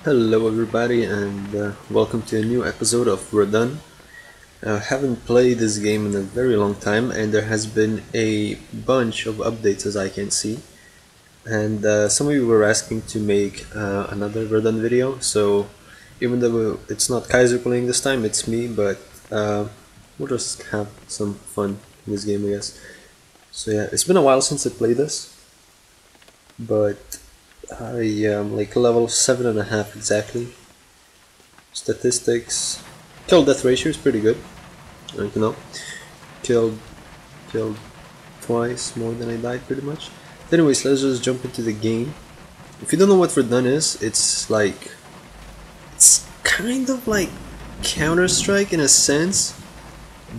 Hello everybody and welcome to a new episode of Verdun. I haven't played this game in a very long time and there has been a bunch of updates as I can see. And some of you were asking to make another Verdun video, so even though it's not Kaiser playing this time, it's me, but we'll just have some fun in this game I guess. So yeah, it's been a while since I played this, but I am like level 7.5 exactly. Statistics, kill death ratio is pretty good. You know, killed twice more than I died pretty much. Anyways, let's just jump into the game. If you don't know what Verdun is, it's kind of like Counter-Strike in a sense,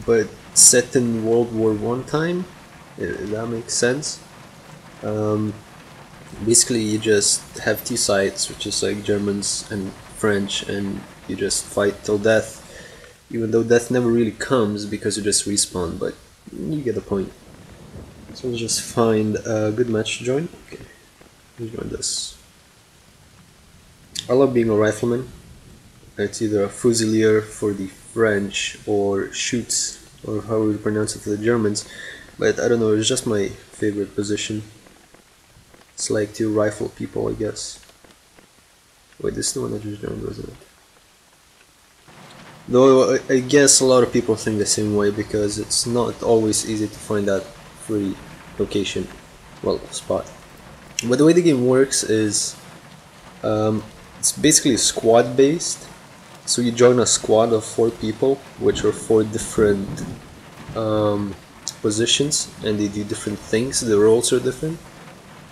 but set in World War I time. If that makes sense. Basically, you just have two sides, which is like Germans and French, and you just fight till death. Even though death never really comes because you just respawn, but you get the point. So let's just find a good match to join. Okay, let's join this. I love being a rifleman. It's either a fusilier for the French or shoots, or how we pronounce it for the Germans. But I don't know, it's just my favorite position. It's like to rifle people, I guess. Wait, this is the one I just joined, wasn't it? Though I guess a lot of people think the same way because it's not always easy to find that free location, well, spot. But the way the game works is it's basically squad based. So you join a squad of 4 people, which are 4 different positions, and they do different things. The roles are different.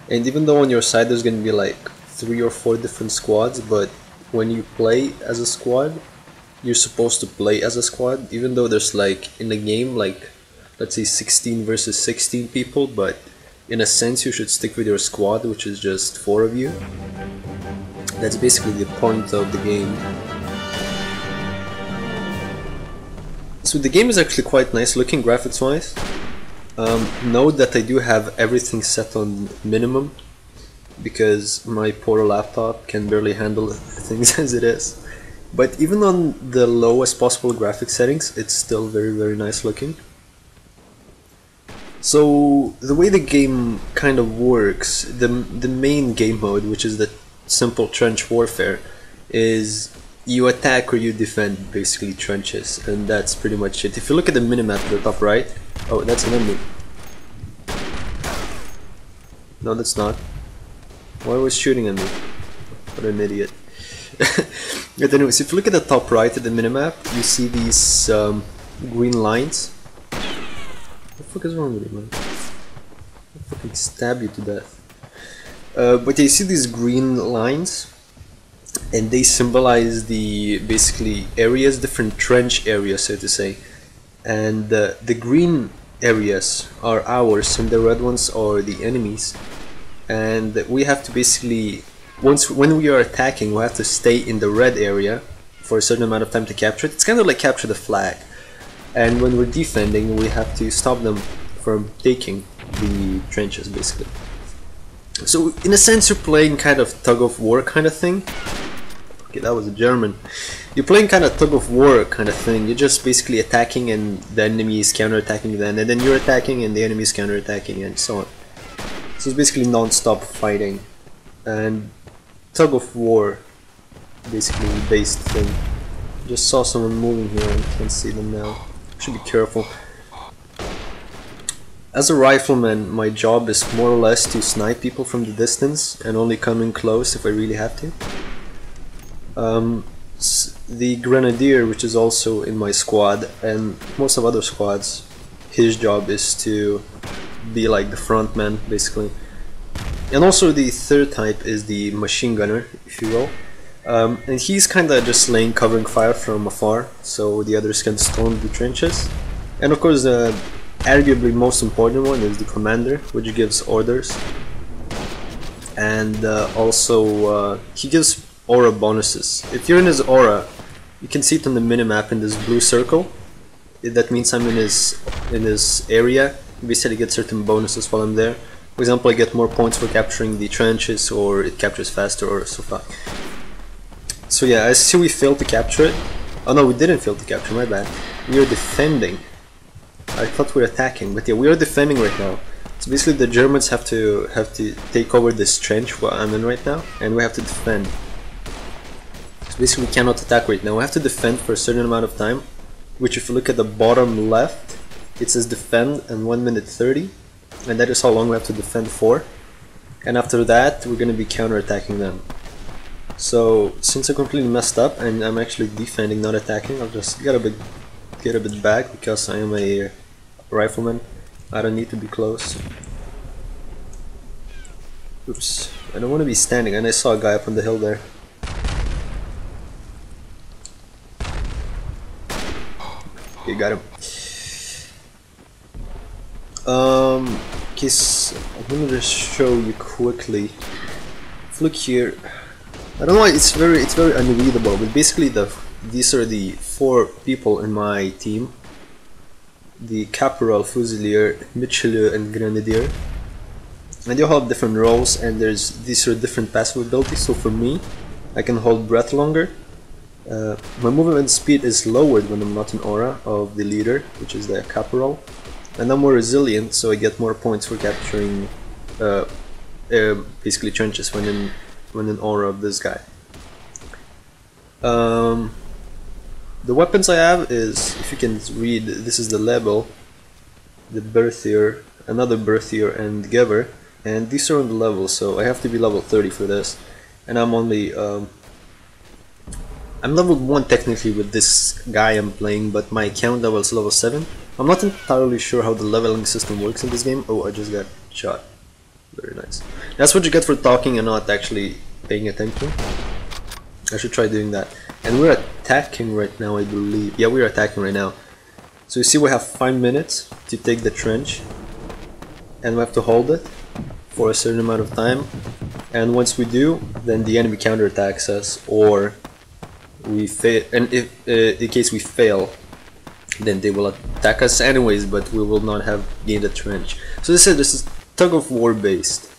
And even though on your side there's going to be like 3 or 4 different squads, but when you play as a squad, you're supposed to play as a squad, even though there's like in the game like let's say 16 versus 16 people, but in a sense you should stick with your squad, which is just 4 of you. That's basically the point of the game. So the game is actually quite nice looking graphics wise. Note that I do have everything set on minimum because my poor laptop can barely handle things as it is. But even on the lowest possible graphics settings, it's still very nice looking. So the way the game kind of works, the main game mode, which is the simple trench warfare, is you attack or you defend basically trenches, and that's pretty much it. If you look at the minimap at the top right, oh, that's an enemy. No, that's not. Why was shooting at me? What an idiot. But anyways, if you look at the top right of the minimap, you see these green lines. What the fuck is wrong with you, man? I'll fucking stab you to death. But you see these green lines, and they symbolize the basically areas, different trench areas, so to say. And the green areas are ours, and the red ones are the enemies. And we have to basically, when we are attacking, we have to stay in the red area for a certain amount of time to capture it. It's kind of like capture the flag. And when we're defending, we have to stop them from taking the trenches, basically. So in a sense, you're playing kind of tug of war kind of thing. Okay, that was a German. You're playing kind of tug of war kind of thing. You're just basically attacking and the enemy is counter-attacking then, and then you're attacking and the enemy is counter-attacking, and so on. So it's basically non-stop fighting and tug of war basically based thing. Just saw someone moving here and can't see them now. Should be careful. As a rifleman, my job is more or less to snipe people from the distance and only come in close if I really have to. The grenadier, which is also in my squad and most of other squads, his job is to be like the front man basically. And also the third type is the machine gunner, if you will. And he's kinda just laying covering fire from afar so the others can storm the trenches. And of course the arguably most important one is the commander, which gives orders. And also he gives aura bonuses. If you're in his aura, you can see it on the minimap in this blue circle. That means I'm in his area. Basically get certain bonuses while I'm there. For example, I get more points for capturing the trenches, or it captures faster, or so far. So yeah, I see we failed to capture it. Oh no, we didn't fail to capture, my bad. We are defending. I thought we were attacking, but yeah, we are defending right now. So basically the Germans have to take over this trench where I'm in right now, and we have to defend. So basically we cannot attack right now. We have to defend for a certain amount of time, which if you look at the bottom left, it says defend and 1 minute 30, and that is how long we have to defend for. And after that, we're going to be counterattacking them. So since I completely messed up and I'm actually defending, not attacking, I'll just get a bit back because I am a rifleman. I don't need to be close. Oops, I don't want to be standing, and I saw a guy up on the hill there. Okay, got him. Okay, so I'm gonna just show you quickly. If you look here, I don't know why it's very unreadable, but basically these are the 4 people in my team: the Caporal, Fusilier, Mitrailleur, and Grenadier. And they all have different roles, and these are different passive abilities. So for me, I can hold breath longer. My movement speed is lowered when I'm not in aura of the leader, which is the Caporal. And I'm more resilient, so I get more points for capturing basically trenches when in aura of this guy. The weapons I have is, if you can read, this is the level, the Berthier, another Berthier, and Geber, and these are on the level, so I have to be level 30 for this, and I'm only I'm level 1 technically with this guy I'm playing, but my account level is level 7. I'm not entirely sure how the leveling system works in this game. Oh, I just got shot. Very nice. That's what you get for talking and not actually paying attention. I should try doing that. And we're attacking right now, I believe. Yeah, we're attacking right now. So you see we have 5 minutes to take the trench, and we have to hold it for a certain amount of time. And once we do, then the enemy counterattacks us, or we fail. And if in case we fail, then they will attack us anyways, but we will not have gained a trench. So this is tug of war based.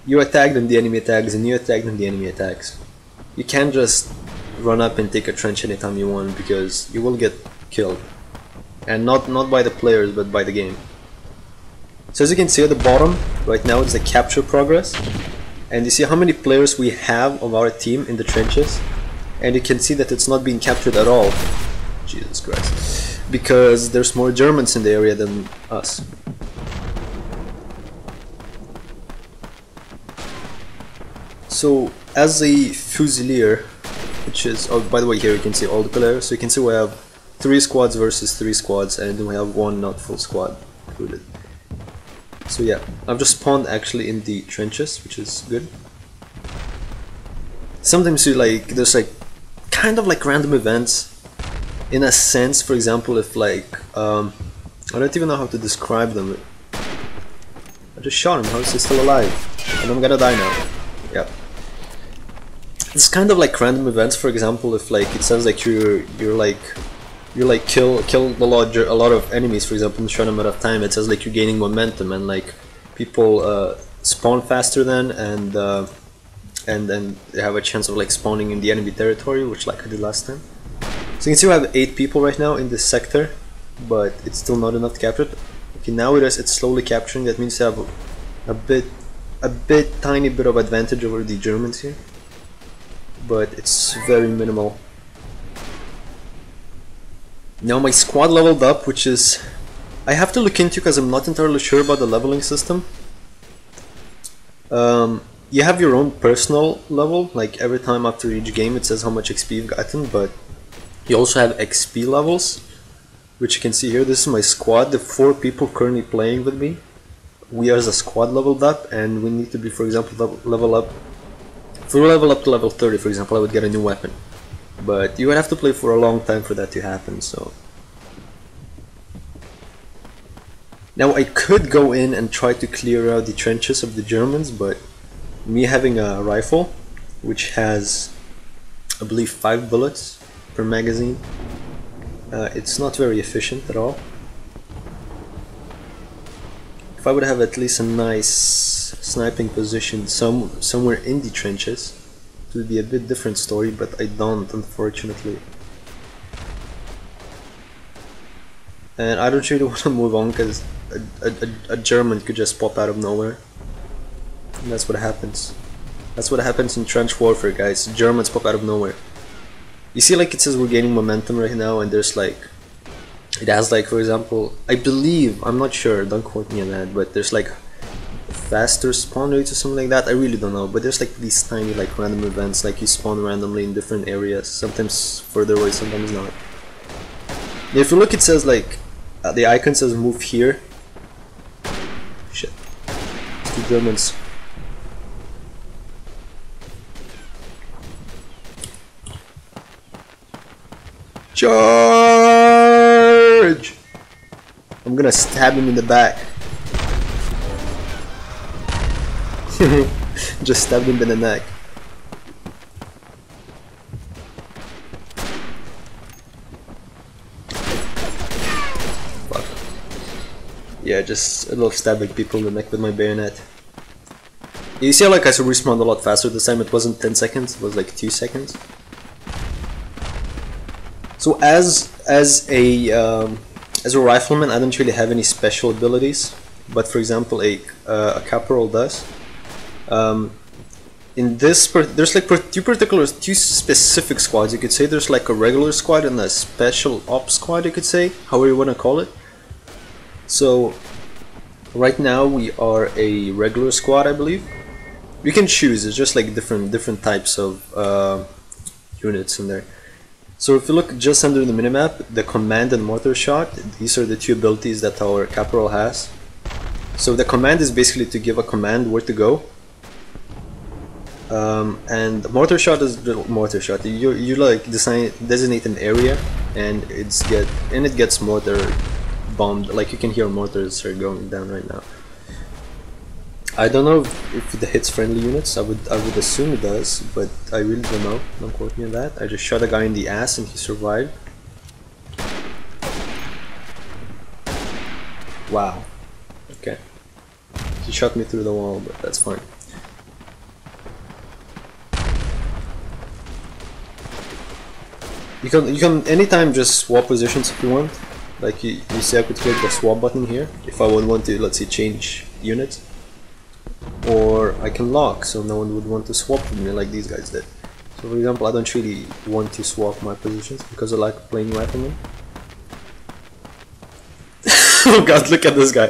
You attack, then the enemy attacks, and you attack, then the enemy attacks. You can't just run up and take a trench anytime you want, because you will get killed. And not by the players, but by the game. So as you can see at the bottom, right now it's the capture progress. And you see how many players we have of our team in the trenches. And you can see that it's not being captured at all. Jesus Christ. Because there's more Germans in the area than us. So as a Fusilier, which is, oh by the way, here you can see all the players, so you can see we have 3 squads versus 3 squads, and then we have 1 not full squad included. So yeah, I've just spawned actually in the trenches, which is good. Sometimes you there's kind of random events, in a sense. For example, if I don't even know how to describe them. I just shot him, how is he still alive? And I'm gonna die now. Yeah. It's kind of random events. For example, if it says you're kill a lot of enemies, for example, in a short amount of time, it says you're gaining momentum, and people spawn faster then, and then they have a chance of spawning in the enemy territory, which I did last time. So you can see we have 8 people right now in this sector, but it's still not enough to capture it. Okay, now it's slowly capturing. That means you have a tiny bit of advantage over the Germans here, but it's very minimal. Now my squad leveled up, which is, I have to look into because I'm not entirely sure about the leveling system. You have your own personal level, every time after each game it says how much XP you've gotten, but you also have XP levels, which you can see here. This is my squad, the 4 people currently playing with me. We as a squad leveled up, and we need to be, for example, level up. If we level up to level 30, for example, I would get a new weapon. But you would have to play for a long time for that to happen, so... Now I could go in and try to clear out the trenches of the Germans, but me having a rifle, which has, I believe, 5 bullets per magazine, it's not very efficient at all. If I would have at least a nice sniping position somewhere in the trenches to would be a bit different story, but I don't, unfortunately. And I don't really want to move on because a German could just pop out of nowhere. And that's what happens. That's what happens in trench warfare, guys. Germans pop out of nowhere. You see, like, it says we're gaining momentum right now, and there's like, it has like, for example, I believe, I'm not sure, don't quote me on that, but there's like faster spawn rates or something like that. I really don't know, but there's like these tiny like random events, like you spawn randomly in different areas, sometimes further away, sometimes not. If you look, it says like the icon says move here. Shit, it's the Germans. Charge! I'm gonna stab him in the back. Just stabbed him in the neck. Fuck. Yeah, just I love stabbing people in the neck with my bayonet. You see how like I respawned a lot faster this time? It wasn't 10 seconds, it was like 2 seconds. So as a rifleman, I don't really have any special abilities, but for example, a caporal does. In this, there's like two specific squads. You could say there's like a regular squad and a special ops squad. You could say, however you want to call it. So right now we are a regular squad, I believe. You can choose. It's just like different types of units in there. So if you look just under the minimap, the command and mortar shot, these are the two abilities that our caporal has. So the command is basically to give a command where to go. And mortar shot is the mortar shot. You like designate an area, and it gets mortar bombed. Like you can hear mortars are going down right now. I don't know if it hits friendly units. I would assume it does, but I really don't know. Don't quote me on that. I just shot a guy in the ass and he survived. Wow. Okay. He shot me through the wall, but that's fine. You can anytime just swap positions if you want. Like you see, I could click the swap button here if I would want to, let's say, change units. Or I can lock, so no one would want to swap with me like these guys did. So for example, I don't really want to swap my positions because I like playing rifleman. Oh god, look at this guy.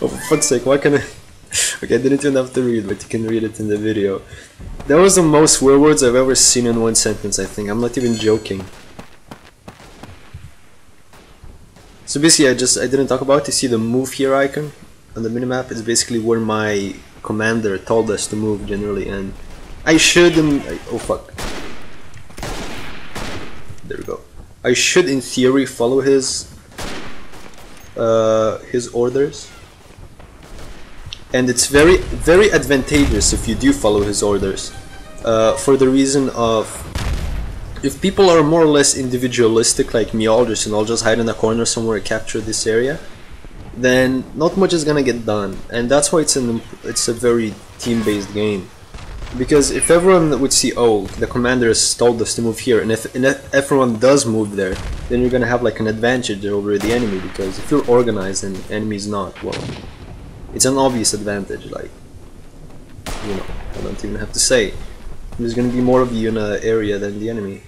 Oh, for fuck's sake, why can I... Okay, I didn't even have to read, but you can read it in the video. That was the most swear words I've ever seen in one sentence, I think. I'm not even joking. So basically, I didn't talk about it. You see the move here icon on the minimap? It's basically where my commander told us to move generally, and I should... oh fuck. There we go. I should, in theory, follow his orders. And it's very advantageous if you do follow his orders, for the reason of, if people are more or less individualistic like me, I'll just hide in a corner somewhere and capture this area, then not much is gonna get done. And that's why it's a very team-based game. Because if everyone would see, oh, the commander has told us to move here, and if everyone does move there, then you're gonna have like an advantage over the enemy, because if you're organized and the enemy's not, well, it's an obvious advantage. Like, you know, I don't even have to say. There's gonna be more of you in an area than the enemy.